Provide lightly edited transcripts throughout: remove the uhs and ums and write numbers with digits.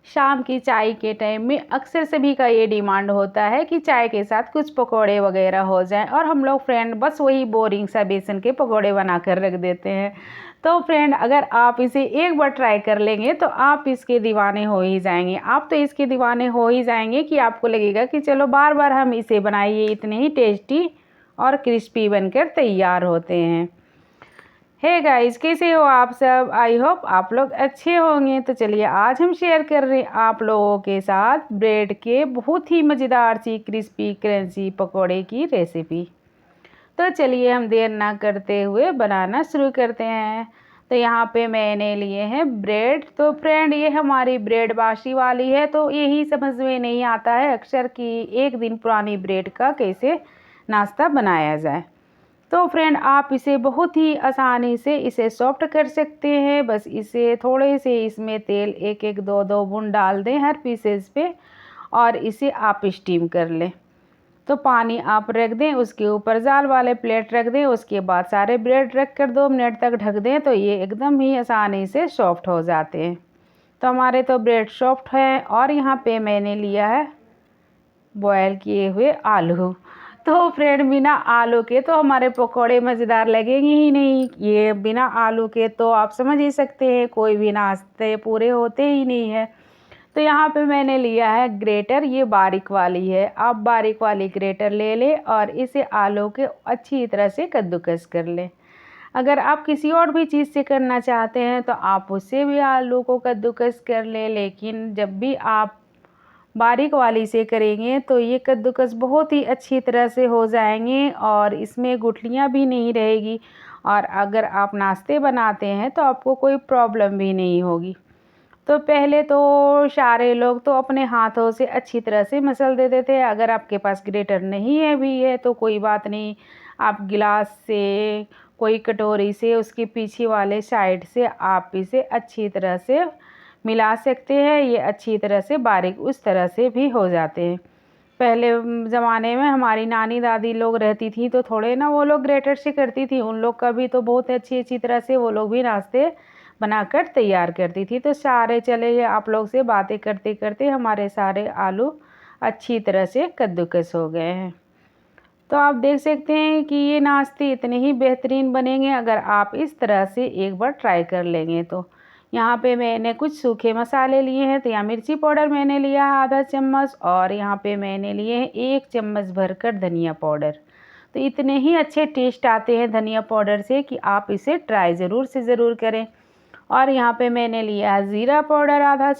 शाम की चाय के टाइम में अक्सर सभी का ये डिमांड होता है कि चाय के साथ कुछ पकोड़े वगैरह हो जाएं, और हम लोग फ्रेंड बस वही बोरिंग सा बेसन के पकोड़े बना कर रख देते हैं। तो फ्रेंड, अगर आप इसे एक बार ट्राई कर लेंगे तो आप इसके दीवाने हो ही जाएंगे। आप तो इसके दीवाने हो ही जाएंगे कि आपको लगेगा कि चलो बार बार हम इसे बनाइए, इतने ही टेस्टी और क्रिस्पी बनकर तैयार होते हैं। हे गाइस, कैसे हो आप सब? आई होप आप लोग अच्छे होंगे। तो चलिए आज हम शेयर कर रहे हैं आप लोगों के साथ ब्रेड के बहुत ही मज़ेदार सी क्रिस्पी क्रंची पकोड़े की रेसिपी। तो चलिए हम देर ना करते हुए बनाना शुरू करते हैं। तो यहाँ पे मैंने लिए हैं ब्रेड। तो फ्रेंड, ये हमारी ब्रेड बासी वाली है, तो यही समझ में नहीं आता है अक्सर कि एक दिन पुरानी ब्रेड का कैसे नाश्ता बनाया जाए। तो फ्रेंड, आप इसे बहुत ही आसानी से इसे सॉफ्ट कर सकते हैं। बस इसे थोड़े से इसमें तेल एक एक दो दो बूंद डाल दें हर पीसेस पे, और इसे आप स्टीम कर लें। तो पानी आप रख दें, उसके ऊपर जाल वाले प्लेट रख दें, उसके बाद सारे ब्रेड रख कर 2 मिनट तक ढक दें, तो ये एकदम ही आसानी से सॉफ्ट हो जाते हैं। तो हमारे तो ब्रेड सॉफ्ट है। और यहाँ पे मैंने लिया है बॉयल किए हुए आलू। तो फ्रेंड, बिना आलू के तो हमारे पकोड़े मज़ेदार लगेंगे ही नहीं। ये बिना आलू के तो आप समझ ही सकते हैं कोई भी नाश्ते पूरे होते ही नहीं है। तो यहाँ पे मैंने लिया है ग्रेटर, ये बारीक वाली है। आप बारीक वाली ग्रेटर ले लें और इसे आलू के अच्छी तरह से कद्दूकस कर लें। अगर आप किसी और भी चीज़ से करना चाहते हैं तो आप उससे भी आलू को कद्दूकस कर लें, लेकिन जब भी आप बारीक वाली से करेंगे तो ये कद्दूकस बहुत ही अच्छी तरह से हो जाएंगे और इसमें गुठलियाँ भी नहीं रहेगी। और अगर आप नाश्ते बनाते हैं तो आपको कोई प्रॉब्लम भी नहीं होगी। तो पहले तो सारे लोग तो अपने हाथों से अच्छी तरह से मसल देते थे। अगर आपके पास ग्रेटर नहीं है भी है तो कोई बात नहीं, आप गिलास से, कोई कटोरी से उसके पीछे वाले साइड से आप इसे अच्छी तरह से मिला सकते हैं। ये अच्छी तरह से बारीक उस तरह से भी हो जाते हैं। पहले ज़माने में हमारी नानी दादी लोग रहती थी तो थोड़े ना वो लोग ग्रेटर से करती थी, उन लोग का भी तो बहुत अच्छी अच्छी तरह से वो लोग भी नाश्ते बनाकर तैयार करती थी। तो सारे चले गए, आप लोग से बातें करते करते हमारे सारे आलू अच्छी तरह से कद्दूकस हो गए हैं। तो आप देख सकते हैं कि ये नाश्ते इतने ही बेहतरीन बनेंगे अगर आप इस तरह से एक बार ट्राई कर लेंगे। तो यहाँ पे मैंने कुछ सूखे मसाले लिए हैं। तो यहाँ मिर्ची पाउडर मैंने लिया है आधा चम्मच, और यहाँ पे मैंने लिए हैं 1 चम्मच भरकर धनिया पाउडर। तो इतने ही अच्छे टेस्ट आते हैं धनिया पाउडर से कि आप इसे ट्राई ज़रूर से ज़रूर करें। और यहाँ पे मैंने लिया है ज़ीरा पाउडर आधा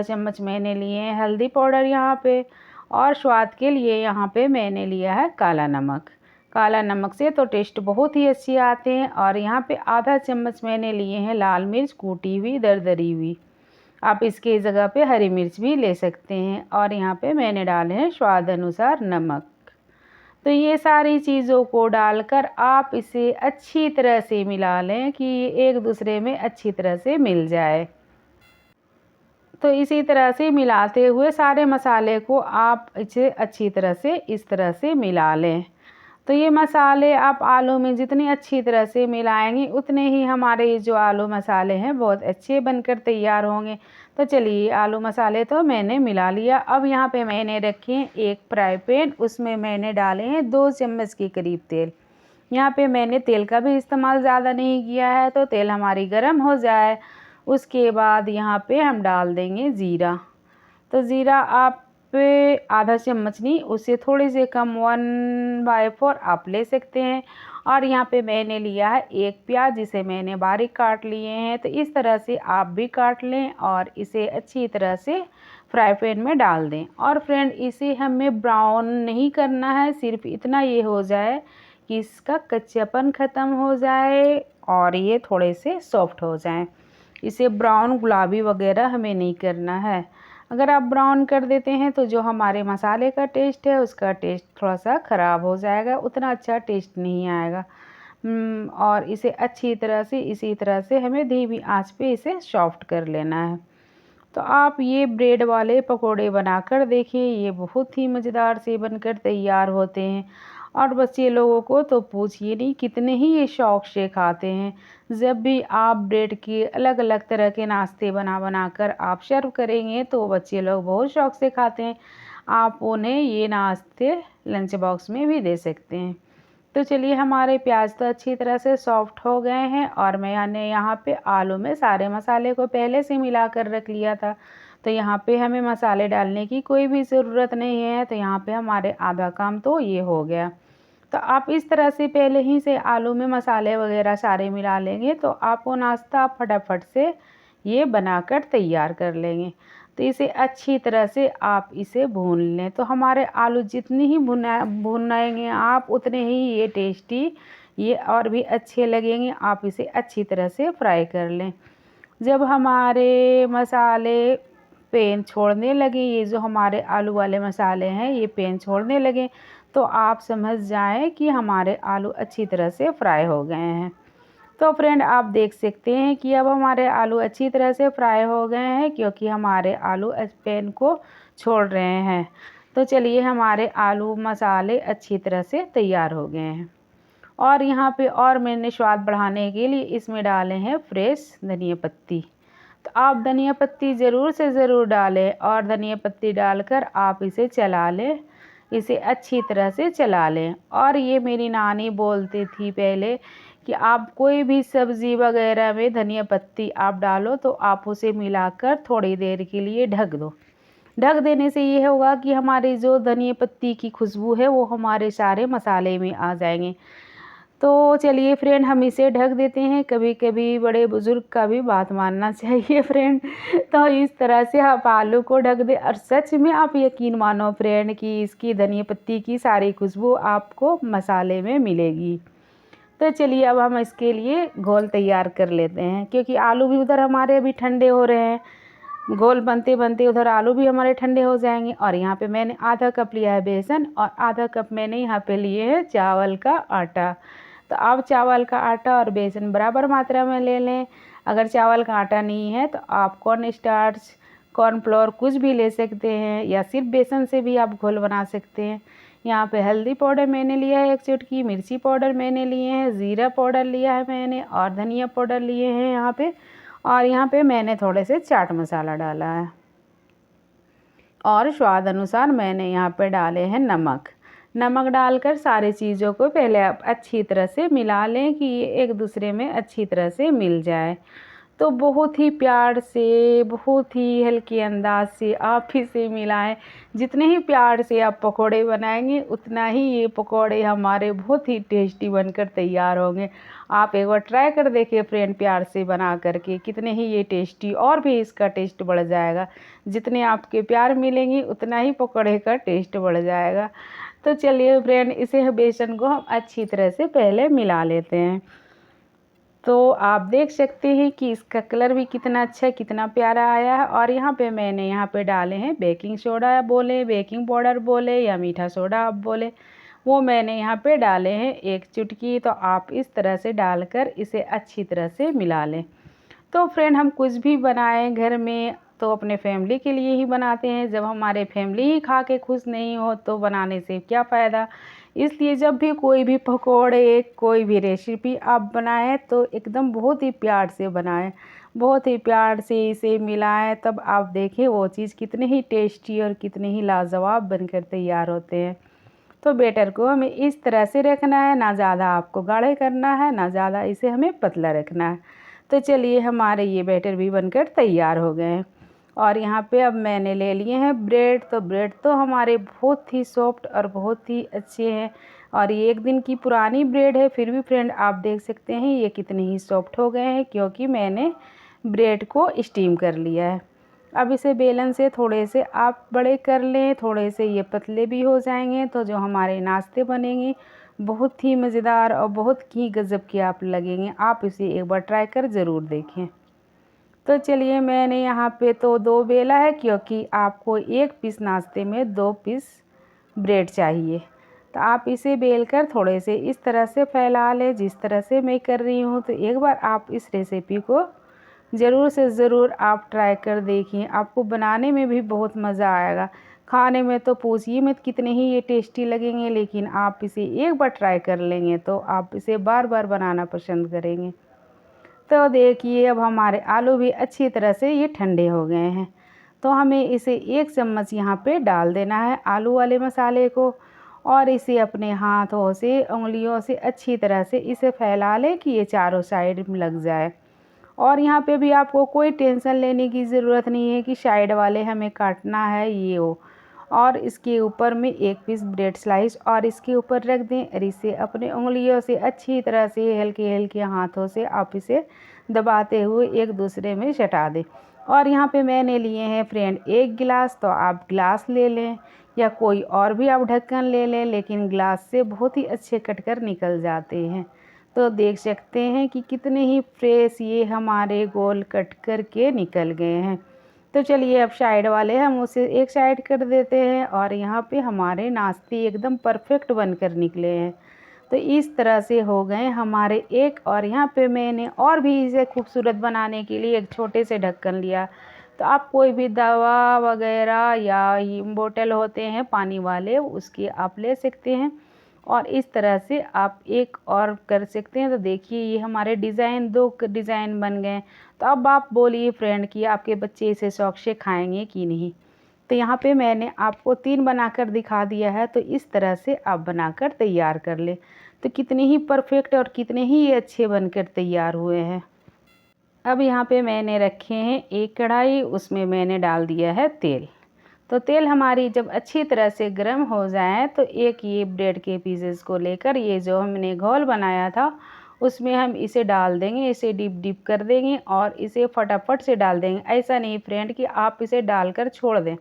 चम्मच मैंने लिए हैं हल्दी पाउडर यहाँ पे, और स्वाद के लिए यहाँ पे मैंने लिया है काला नमक। काला नमक से तो टेस्ट बहुत ही अच्छे आते हैं। और यहाँ पे आधा चम्मच मैंने लिए हैं लाल मिर्च कूटी हुई दरदरी हुई। आप इसके जगह पे हरी मिर्च भी ले सकते हैं। और यहाँ पे मैंने डाले हैं स्वाद अनुसार नमक। तो ये सारी चीज़ों को डालकर आप इसे अच्छी तरह से मिला लें कि ये एक दूसरे में अच्छी तरह से मिल जाए। तो इसी तरह से मिलाते हुए सारे मसाले को आप इसे अच्छी तरह से इस तरह से मिला लें। तो ये मसाले आप आलू में जितनी अच्छी तरह से मिलाएंगे उतने ही हमारे ये जो आलू मसाले हैं बहुत अच्छे बनकर तैयार होंगे। तो चलिए, आलू मसाले तो मैंने मिला लिया। अब यहाँ पे मैंने रखे एक फ्राई पैन, उसमें मैंने डाले हैं 2 चम्मच के करीब तेल। यहाँ पे मैंने तेल का भी इस्तेमाल ज़्यादा नहीं किया है। तो तेल हमारी गर्म हो जाए उसके बाद यहाँ पे हम डाल देंगे ज़ीरा। तो ज़ीरा आप आधा चम्मच नहीं, उससे थोड़े से कम 1/4 आप ले सकते हैं। और यहाँ पे मैंने लिया है एक प्याज, जिसे मैंने बारीक काट लिए हैं। तो इस तरह से आप भी काट लें और इसे अच्छी तरह से फ्राई पैन में डाल दें। और फ्रेंड, इसे हमें ब्राउन नहीं करना है, सिर्फ इतना ये हो जाए कि इसका कच्चापन ख़त्म हो जाए और ये थोड़े से सॉफ्ट हो जाएं। इसे ब्राउन गुलाबी वगैरह हमें नहीं करना है। अगर आप ब्राउन कर देते हैं तो जो हमारे मसाले का टेस्ट है उसका टेस्ट थोड़ा सा ख़राब हो जाएगा, उतना अच्छा टेस्ट नहीं आएगा। और इसे अच्छी तरह से इसी तरह से हमें धीमी आंच पे इसे सॉफ्ट कर लेना है। तो आप ये ब्रेड वाले पकोड़े बनाकर देखिए, ये बहुत ही मज़ेदार से बनकर तैयार होते हैं। और बच्चे लोगों को तो पूछिए नहीं, कितने ही ये शौक़ से खाते हैं। जब भी आप ब्रेड के अलग अलग तरह के नाश्ते बना बना कर आप सर्व करेंगे तो बच्चे लोग बहुत शौक़ से खाते हैं। आप उन्हें ये नाश्ते लंच बॉक्स में भी दे सकते हैं। तो चलिए, हमारे प्याज तो अच्छी तरह से सॉफ्ट हो गए हैं और मैंने यहाँ पे आलू में सारे मसाले को पहले से मिला कर रख लिया था। तो यहाँ पे हमें मसाले डालने की कोई भी ज़रूरत नहीं है। तो यहाँ पे हमारे आधा काम तो ये हो गया। तो आप इस तरह से पहले ही से आलू में मसाले वगैरह सारे मिला लेंगे तो आप वो नाश्ता फटाफट से ये बनाकर तैयार कर लेंगे। तो इसे अच्छी तरह से आप इसे भून लें। तो हमारे आलू जितनी ही भुनाएंगे आप उतने ही ये टेस्टी ये और भी अच्छे लगेंगे। आप इसे अच्छी तरह से फ्राई कर लें। जब हमारे मसाले पैन छोड़ने लगे, ये जो हमारे आलू वाले मसाले हैं ये पैन छोड़ने लगे, तो आप समझ जाएं कि हमारे आलू अच्छी तरह से फ्राई हो गए हैं। तो फ्रेंड, आप देख सकते हैं कि अब हमारे आलू अच्छी तरह से फ्राई हो गए हैं, क्योंकि हमारे आलू पैन को छोड़ रहे हैं। तो चलिए, हमारे आलू मसाले अच्छी तरह से तैयार हो गए हैं। और यहाँ पे और मैंने स्वाद बढ़ाने के लिए इसमें डाले हैं फ्रेश धनिया पत्ती। तो आप धनिया पत्ती ज़रूर से ज़रूर डालें और धनिया पत्ती डालकर आप इसे चला लें, इसे अच्छी तरह से चला लें। और ये मेरी नानी बोलती थी पहले कि आप कोई भी सब्ज़ी वगैरह में धनिया पत्ती आप डालो तो आप उसे मिलाकर थोड़ी देर के लिए ढक दो। ढक देने से ये होगा कि हमारी जो धनिया पत्ती की खुशबू है वो हमारे सारे मसाले में आ जाएंगे। तो चलिए फ्रेंड, हम इसे ढक देते हैं। कभी कभी बड़े बुज़ुर्ग का भी बात मानना चाहिए फ्रेंड। तो इस तरह से आप आलू को ढक दें और सच में आप यकीन मानो फ्रेंड कि इसकी धनिया पत्ती की सारी खुशबू आपको मसाले में मिलेगी। तो चलिए, अब हम इसके लिए घोल तैयार कर लेते हैं, क्योंकि आलू भी उधर हमारे अभी ठंडे हो रहे हैं। घोल बनते बनते उधर आलू भी हमारे ठंडे हो जाएंगे। और यहाँ पे मैंने आधा कप लिया है बेसन और आधा कप मैंने यहाँ पे लिए है चावल का आटा। तो आप चावल का आटा और बेसन बराबर मात्रा में ले लें। अगर चावल का आटा नहीं है तो आप कॉर्न स्टार्च, कॉर्नफ्लोर कुछ भी ले सकते हैं, या सिर्फ बेसन से भी आप घोल बना सकते हैं। यहाँ पे हल्दी पाउडर मैंने लिया है 1 चुटकी, मिर्ची पाउडर मैंने लिए हैं, ज़ीरा पाउडर लिया है मैंने और धनिया पाउडर लिए हैं यहाँ पे। और यहाँ पे मैंने थोड़े से चाट मसाला डाला है और स्वाद अनुसार मैंने यहाँ पे डाले हैं नमक। नमक डालकर सारी चीज़ों को पहले आप अच्छी तरह से मिला लें कि ये एक दूसरे में अच्छी तरह से मिल जाए। तो बहुत ही प्यार से, बहुत ही हल्के अंदाज से आप इसे मिलाएं। जितने ही प्यार से आप पकोड़े बनाएंगे उतना ही ये पकोड़े हमारे बहुत ही टेस्टी बनकर तैयार होंगे। आप एक बार ट्राई कर देखिए फ्रेंड, प्यार से बना करके कितने ही ये टेस्टी और भी इसका टेस्ट बढ़ जाएगा। जितने आपके प्यार मिलेंगे उतना ही पकोड़े का टेस्ट बढ़ जाएगा। तो चलिए फ्रेंड, इसे बेसन को हम अच्छी तरह से पहले मिला लेते हैं। तो आप देख सकते हैं कि इसका कलर भी कितना अच्छा, कितना प्यारा आया है। और यहाँ पे मैंने यहाँ पे डाले हैं बेकिंग सोडा बोले, बेकिंग पाउडर बोले या मीठा सोडा आप बोले, वो मैंने यहाँ पे डाले हैं 1 चुटकी। तो आप इस तरह से डालकर इसे अच्छी तरह से मिला लें। तो फ्रेंड, हम कुछ भी बनाएं घर में तो अपने फैमिली के लिए ही बनाते हैं। जब हमारे फैमिली ही खा के खुश नहीं हो तो बनाने से क्या फ़ायदा। इसलिए जब भी कोई भी पकोड़े, कोई भी रेसिपी आप बनाएं तो एकदम बहुत ही प्यार से बनाएं, बहुत ही प्यार से इसे मिलाएं। तब आप देखें वो चीज़ कितने ही टेस्टी और कितने ही लाजवाब बनकर तैयार होते हैं। तो बैटर को हमें इस तरह से रखना है, ना ज़्यादा आपको गाढ़े करना है, ना ज़्यादा इसे हमें पतला रखना है। तो चलिए, हमारे ये बैटर भी बनकर तैयार हो गए हैं। और यहाँ पे अब मैंने ले लिए हैं ब्रेड। तो ब्रेड तो हमारे बहुत ही सॉफ्ट और बहुत ही अच्छे हैं। और ये 1 दिन की पुरानी ब्रेड है, फिर भी फ्रेंड आप देख सकते हैं ये कितने ही सॉफ्ट हो गए हैं, क्योंकि मैंने ब्रेड को स्टीम कर लिया है। अब इसे बेलन से थोड़े से आप बड़े कर लें, थोड़े से ये पतले भी हो जाएंगे। तो जो हमारे नाश्ते बनेंगे बहुत ही मज़ेदार और बहुत ही गज़ब के आप लगेंगे। आप इसे एक बार ट्राई कर ज़रूर देखें। तो चलिए, मैंने यहाँ पे तो 2 बेला है, क्योंकि आपको 1 पीस नाश्ते में 2 पीस ब्रेड चाहिए। तो आप इसे बेलकर थोड़े से इस तरह से फैला लें जिस तरह से मैं कर रही हूँ। तो एक बार आप इस रेसिपी को ज़रूर से ज़रूर आप ट्राई कर देखिए, आपको बनाने में भी बहुत मज़ा आएगा। खाने में तो पूछिए मत कितने ही ये टेस्टी लगेंगे, लेकिन आप इसे एक बार ट्राई कर लेंगे तो आप इसे बार बार बनाना पसंद करेंगे। तो देखिए अब हमारे आलू भी अच्छी तरह से ये ठंडे हो गए हैं। तो हमें इसे 1 चम्मच यहाँ पे डाल देना है आलू वाले मसाले को, और इसे अपने हाथों से, उंगलियों से अच्छी तरह से इसे फैला लें कि ये चारों साइड में लग जाए। और यहाँ पे भी आपको कोई टेंशन लेने की ज़रूरत नहीं है कि साइड वाले हमें काटना है ये वो। और इसके ऊपर में 1 पीस ब्रेड स्लाइस और इसके ऊपर रख दें, और इसे अपने उंगलियों से अच्छी तरह से हल्के हल्के हाथों से आप इसे दबाते हुए एक दूसरे में सटा दें। और यहाँ पे मैंने लिए हैं फ्रेंड 1 गिलास, तो आप गिलास ले लें या कोई और भी आप ढक्कन ले लें, लेकिन गिलास से बहुत ही अच्छे कटकर निकल जाते हैं। तो देख सकते हैं कि कितने ही फ्रेश ये हमारे गोल कट कर के निकल गए हैं। तो चलिए अब साइड वाले हम उसे एक साइड कर देते हैं, और यहाँ पे हमारे नाश्ते एकदम परफेक्ट बनकर निकले हैं। तो इस तरह से हो गए हमारे एक, और यहाँ पे मैंने और भी इसे खूबसूरत बनाने के लिए एक छोटे से ढक्कन लिया। तो आप कोई भी दवा वगैरह या ये बोतल होते हैं पानी वाले, उसके आप ले सकते हैं, और इस तरह से आप एक और कर सकते हैं। तो देखिए ये हमारे डिज़ाइन 2 डिज़ाइन बन गए। तो अब आप बोलिए फ्रेंड कि आपके बच्चे इसे शौक से खाएंगे कि नहीं। तो यहाँ पे मैंने आपको 3 बनाकर दिखा दिया है, तो इस तरह से आप बनाकर तैयार कर ले। तो कितने ही परफेक्ट और कितने ही ये अच्छे बनकर तैयार हुए हैं। अब यहाँ पे मैंने रखे हैं एक कढ़ाई, उसमें मैंने डाल दिया है तेल। तो तेल हमारी जब अच्छी तरह से गर्म हो जाए तो एक ये ब्रेड के पीसेस को लेकर ये जो हमने घोल बनाया था उसमें हम इसे डाल देंगे, इसे डिप डिप कर देंगे और इसे फटाफट से डाल देंगे। ऐसा नहीं फ्रेंड कि आप इसे डालकर छोड़ दें।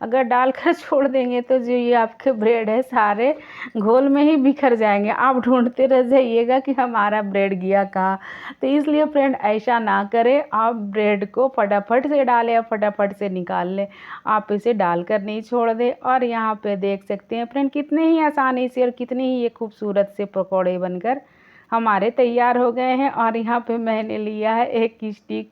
अगर डालकर छोड़ देंगे तो जो ये आपके ब्रेड है सारे घोल में ही बिखर जाएंगे, आप ढूंढते रह जाइएगा कि हमारा ब्रेड गया कहाँ। तो इसलिए फ्रेंड ऐसा ना करें, आप ब्रेड को फटाफट से डालें और फटाफट से निकाल लें। आप इसे डालकर नहीं छोड़ दें। और यहाँ पे देख सकते हैं फ्रेंड कितने ही आसानी से और कितने ही ये खूबसूरत से पकौड़े बनकर हमारे तैयार हो गए हैं। और यहाँ पे मैंने लिया है एक स्टिक,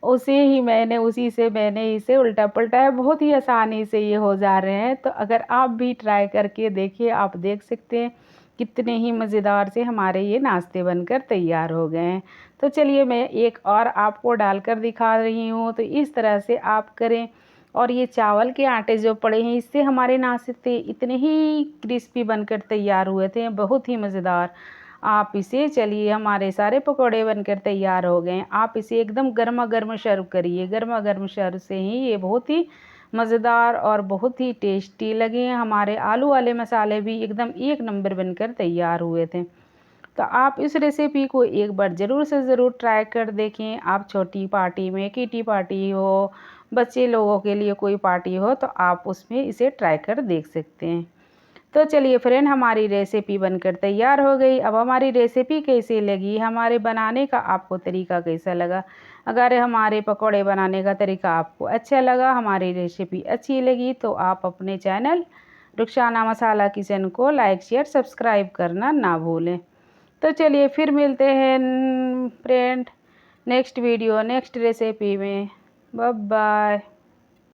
उसी से मैंने इसे उल्टा पलटा है। बहुत ही आसानी से ये हो जा रहे हैं। तो अगर आप भी ट्राई करके देखिए, आप देख सकते हैं कितने ही मज़ेदार से हमारे ये नाश्ते बनकर तैयार हो गए हैं। तो चलिए मैं एक और आपको डालकर दिखा रही हूँ। तो इस तरह से आप करें। और ये चावल के आटे जो पड़े हैं इससे हमारे नाश्ते इतने ही क्रिस्पी बनकर तैयार हुए थे, बहुत ही मज़ेदार। आप इसे, चलिए हमारे सारे पकौड़े बनकर तैयार हो गए। आप इसे एकदम गर्मा गर्म सर्व करिए। गर्मा गर्म सर्व से ही ये बहुत ही मज़ेदार और बहुत ही टेस्टी लगे। हमारे आलू वाले मसाले भी एकदम एक नंबर बनकर तैयार हुए थे। तो आप इस रेसिपी को एक बार ज़रूर से ज़रूर ट्राई कर देखें। आप छोटी पार्टी में, किटी पार्टी हो, बच्चे लोगों के लिए कोई पार्टी हो, तो आप उसमें इसे ट्राई कर देख सकते हैं। तो चलिए फ्रेंड हमारी रेसिपी बनकर तैयार हो गई। अब हमारी रेसिपी कैसी लगी, हमारे बनाने का आपको तरीका कैसा लगा। अगर हमारे पकौड़े बनाने का तरीका आपको अच्छा लगा, हमारी रेसिपी अच्छी लगी, तो आप अपने चैनल रुखसाना मसाला किचन को लाइक शेयर सब्सक्राइब करना ना भूलें। तो चलिए फिर मिलते हैं friend next video next recipe में। Bye bye.